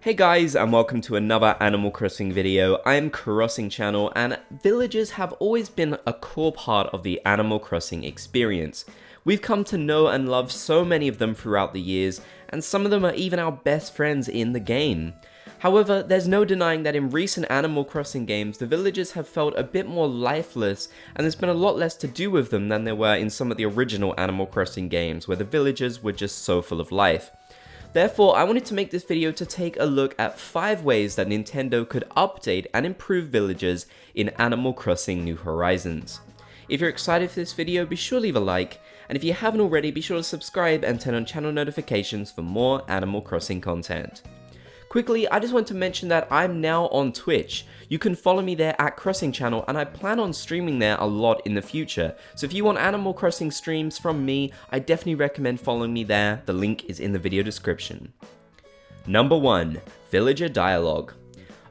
Hey guys, and welcome to another Animal Crossing video. I am Crossing Channel, and villages have always been a core part of the Animal Crossing experience. We've come to know and love so many of them throughout the years, and some of them are even our best friends in the game. However, there's no denying that in recent Animal Crossing games, the villages have felt a bit more lifeless, and there's been a lot less to do with them than there were in some of the original Animal Crossing games, where the villages were just so full of life. Therefore, I wanted to make this video to take a look at 5 ways that Nintendo could update and improve villages in Animal Crossing New Horizons. If you're excited for this video, be sure to leave a like, and if you haven't already, be sure to subscribe and turn on channel notifications for more Animal Crossing content. Quickly, I just want to mention that I'm now on Twitch. You can follow me there at Crossing Channel, and I plan on streaming there a lot in the future. So if you want Animal Crossing streams from me, I definitely recommend following me there. The link is in the video description. Number 1. Villager Dialogue.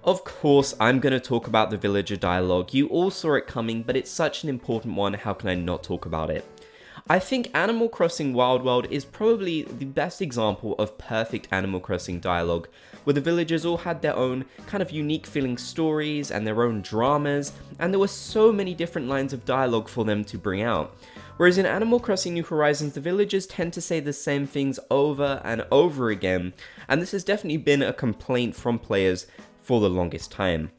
Of course, I'm going to talk about the villager dialogue. You all saw it coming, but it's such an important one, how can I not talk about it? I think Animal Crossing Wild World is probably the best example of perfect Animal Crossing dialogue, where the villagers all had their own kind of unique feeling stories and their own dramas, and there were so many different lines of dialogue for them to bring out. Whereas in Animal Crossing New Horizons, the villagers tend to say the same things over and over again, and this has definitely been a complaint from players for the longest time.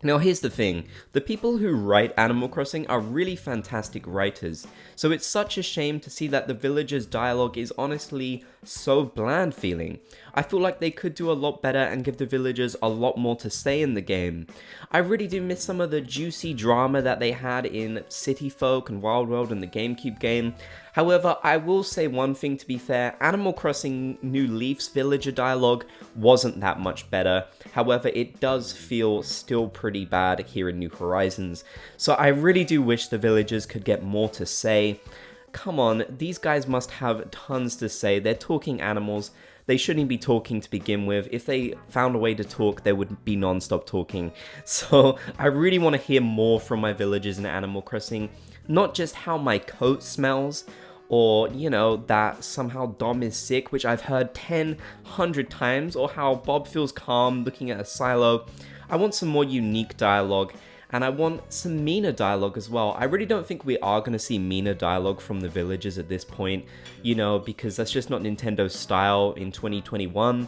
Now here's the thing, the people who write Animal Crossing are really fantastic writers, so it's such a shame to see that the villagers' dialogue is honestly so bland feeling. I feel like they could do a lot better and give the villagers a lot more to say in the game. I really do miss some of the juicy drama that they had in City Folk and Wild World and the GameCube game. However, I will say one thing to be fair, Animal Crossing New Leaf's villager dialogue wasn't that much better. However, it does feel still pretty bad here in New Horizons. So I really do wish the villagers could get more to say. Come on, these guys must have tons to say. They're talking animals. They shouldn't be talking to begin with. If they found a way to talk, they would be non-stop talking. So I really want to hear more from my villagers in Animal Crossing. Not just how my coat smells, or, you know, that somehow Dom is sick, which I've heard 100 times, or how Bob feels calm looking at a silo. I want some more unique dialogue, and I want some meaner dialogue as well. I really don't think we are going to see meaner dialogue from the villagers at this point, you know, because that's just not Nintendo's style in 2021.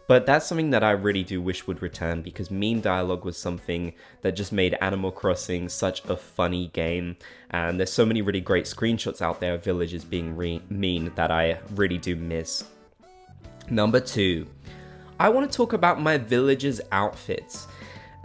But that's something that I really do wish would return, because mean dialogue was something that just made Animal Crossing such a funny game. And there's so many really great screenshots out there of villagers being mean that I really do miss. Number 2. I want to talk about my villagers' outfits.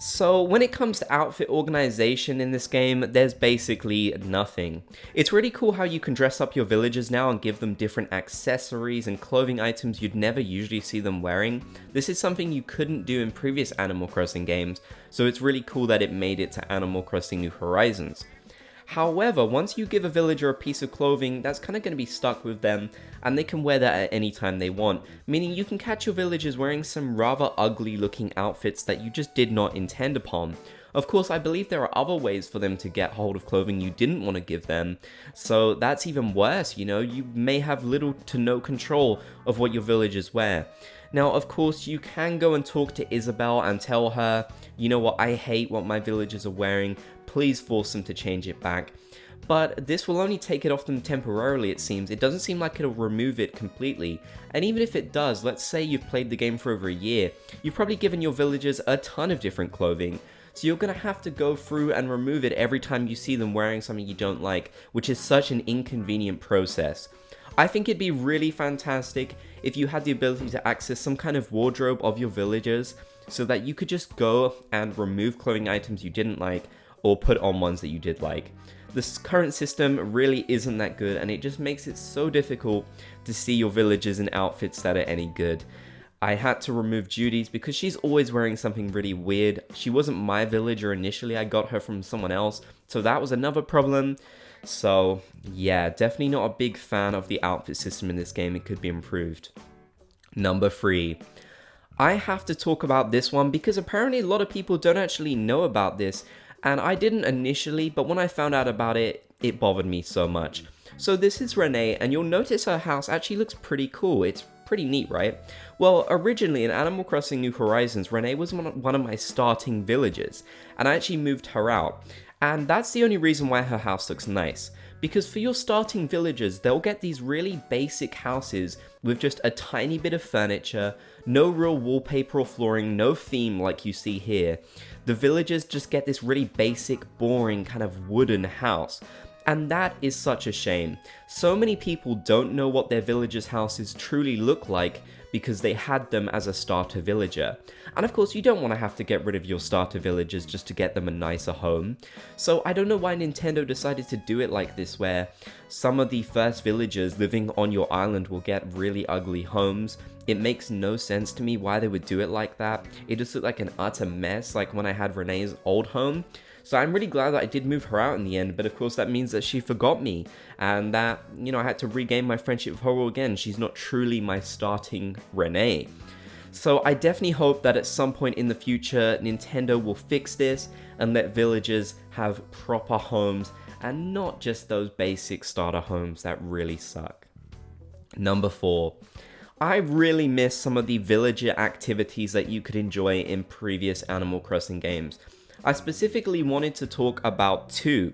So when it comes to outfit organization in this game, there's basically nothing. It's really cool how you can dress up your villagers now and give them different accessories and clothing items you'd never usually see them wearing. This is something you couldn't do in previous Animal Crossing games, so it's really cool that it made it to Animal Crossing New Horizons. However, once you give a villager a piece of clothing, that's kind of going to be stuck with them, and they can wear that at any time they want, meaning you can catch your villagers wearing some rather ugly looking outfits that you just did not intend upon. Of course, I believe there are other ways for them to get hold of clothing you didn't want to give them, so that's even worse, you know, you may have little to no control of what your villagers wear. Now, of course, you can go and talk to Isabelle and tell her, you know what, I hate what my villagers are wearing, please force them to change it back. But this will only take it off them temporarily, it seems. It doesn't seem like it'll remove it completely. And even if it does, let's say you've played the game for over a year, you've probably given your villagers a ton of different clothing. So you're going to have to go through and remove it every time you see them wearing something you don't like, which is such an inconvenient process. I think it'd be really fantastic if you had the ability to access some kind of wardrobe of your villagers, so that you could just go and remove clothing items you didn't like, or put on ones that you did like. This current system really isn't that good, and it just makes it so difficult to see your villagers in outfits that are any good. I had to remove Judy's because she's always wearing something really weird. She wasn't my villager initially, I got her from someone else, so that was another problem. So yeah, definitely not a big fan of the outfit system in this game. It could be improved. Number 3. I have to talk about this one because apparently a lot of people don't actually know about this, and I didn't initially, but when I found out about it, it bothered me so much. So this is Renee, and you'll notice her house actually looks pretty cool. It's Pretty neat, right? Well, originally in Animal Crossing New Horizons, Renee was one of my starting villagers, and I actually moved her out. And that's the only reason why her house looks nice. Because for your starting villagers, they'll get these really basic houses with just a tiny bit of furniture, no real wallpaper or flooring, no theme like you see here. The villagers just get this really basic, boring kind of wooden house. And that is such a shame. So many people don't know what their villagers' houses truly look like because they had them as a starter villager. And of course, you don't want to have to get rid of your starter villagers just to get them a nicer home. So I don't know why Nintendo decided to do it like this, where some of the first villagers living on your island will get really ugly homes. It makes no sense to me why they would do it like that. It just looked like an utter mess, like when I had Renee's old home. So I'm really glad that I did move her out in the end, but of course that means that she forgot me, and that, I had to regain my friendship with her again. She's not truly my starting Renee. So I definitely hope that at some point in the future, Nintendo will fix this and let villagers have proper homes, and not just those basic starter homes that really suck. Number 4. I really miss some of the villager activities that you could enjoy in previous Animal Crossing games. I specifically wanted to talk about 2.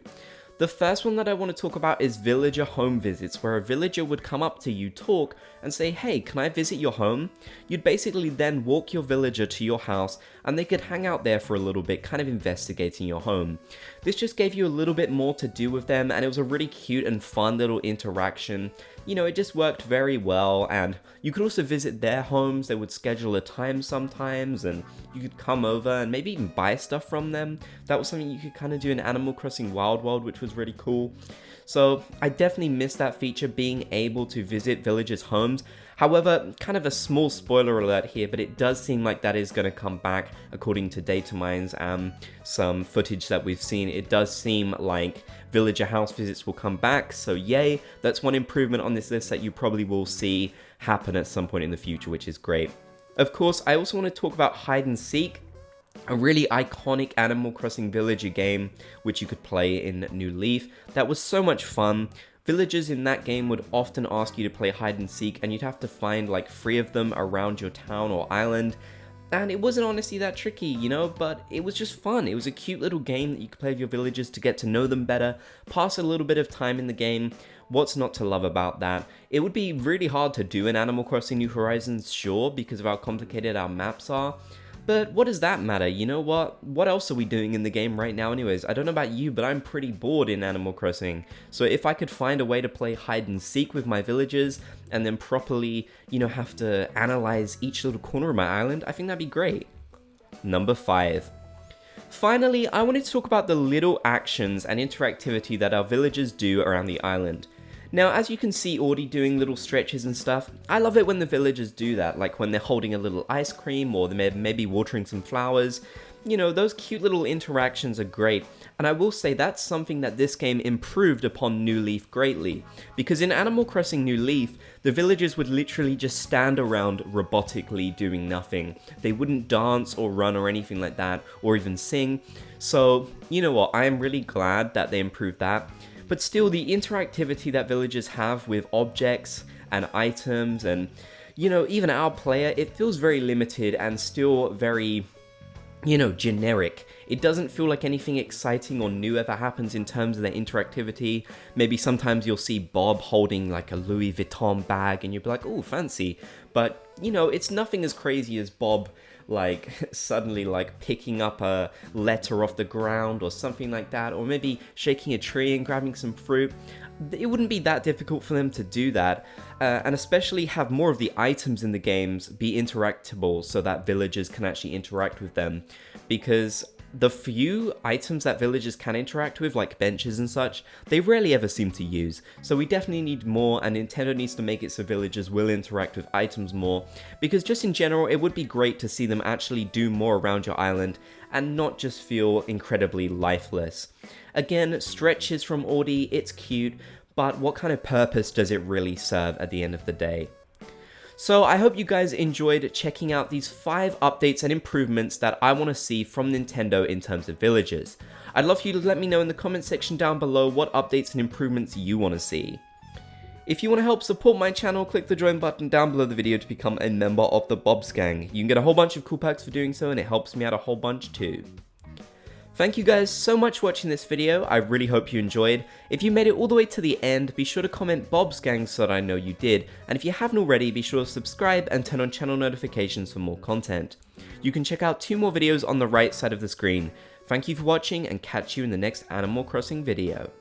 The first one that I want to talk about is villager home visits, where a villager would come up to you, talk, and say, hey, can I visit your home? You'd basically then walk your villager to your house, and they could hang out there for a little bit, kind of investigating your home. This just gave you a little bit more to do with them, and it was a really cute and fun little interaction. It just worked very well, and you could also visit their homes. They would schedule a time sometimes, and you could come over and maybe even buy stuff from them. That was something you could kind of do in Animal Crossing Wild World, which was really cool. So I definitely missed that feature, being able to visit villagers' homes. However, kind of a small spoiler alert here, but it does seem like that is going to come back according to data mines and some footage that we've seen. It does seem like villager house visits will come back, so yay, that's one improvement on this list that you probably will see happen at some point in the future, which is great. Of course, I also want to talk about Hide and Seek, a really iconic Animal Crossing villager game which you could play in New Leaf. That was so much fun. Villagers in that game would often ask you to play hide and seek, and you'd have to find like 3 of them around your town or island. And it wasn't honestly that tricky, but it was just fun. It was a cute little game that you could play with your villagers to get to know them better, pass a little bit of time in the game. What's not to love about that? It would be really hard to do in Animal Crossing New Horizons, sure, because of how complicated our maps are. But what does that matter? You know what? What else are we doing in the game right now anyways? I don't know about you, but I'm pretty bored in Animal Crossing. So if I could find a way to play hide and seek with my villagers and then properly, have to analyze each little corner of my island, I think that'd be great. Number 5. Finally, I wanted to talk about the little actions and interactivity that our villagers do around the island. Now, as you can see Audie doing little stretches and stuff, I love it when the villagers do that, like when they're holding a little ice cream or they're maybe watering some flowers. Those cute little interactions are great, and I will say that's something that this game improved upon New Leaf greatly, because in Animal Crossing New Leaf, the villagers would literally just stand around robotically doing nothing. They wouldn't dance or run or anything like that, or even sing. So, you know what, I am really glad that they improved that. But still, the interactivity that villagers have with objects and items and, even our player, it feels very limited and still very, generic. It doesn't feel like anything exciting or new ever happens in terms of their interactivity. Maybe sometimes you'll see Bob holding like a Louis Vuitton bag and you'll be like, oh, fancy. But, it's nothing as crazy as Bob suddenly picking up a letter off the ground or something like that, or maybe shaking a tree and grabbing some fruit. It wouldn't be that difficult for them to do that, and especially have more of the items in the games be interactable so that villagers can actually interact with them, because the few items that villagers can interact with, like benches and such, they rarely ever seem to use. So we definitely need more, and Nintendo needs to make it so villagers will interact with items more, because just in general, it would be great to see them actually do more around your island and not just feel incredibly lifeless. Again, stretches from Audie, it's cute, but what kind of purpose does it really serve at the end of the day? So I hope you guys enjoyed checking out these 5 updates and improvements that I want to see from Nintendo in terms of villagers. I'd love for you to let me know in the comment section down below what updates and improvements you want to see. If you want to help support my channel, click the join button down below the video to become a member of the Bob's Gang. You can get a whole bunch of cool perks for doing so, and it helps me out a whole bunch too. Thank you guys so much for watching this video. I really hope you enjoyed. If you made it all the way to the end, be sure to comment Bob's Gang so that I know you did. And if you haven't already, be sure to subscribe and turn on channel notifications for more content. You can check out 2 more videos on the right side of the screen. Thank you for watching, and catch you in the next Animal Crossing video.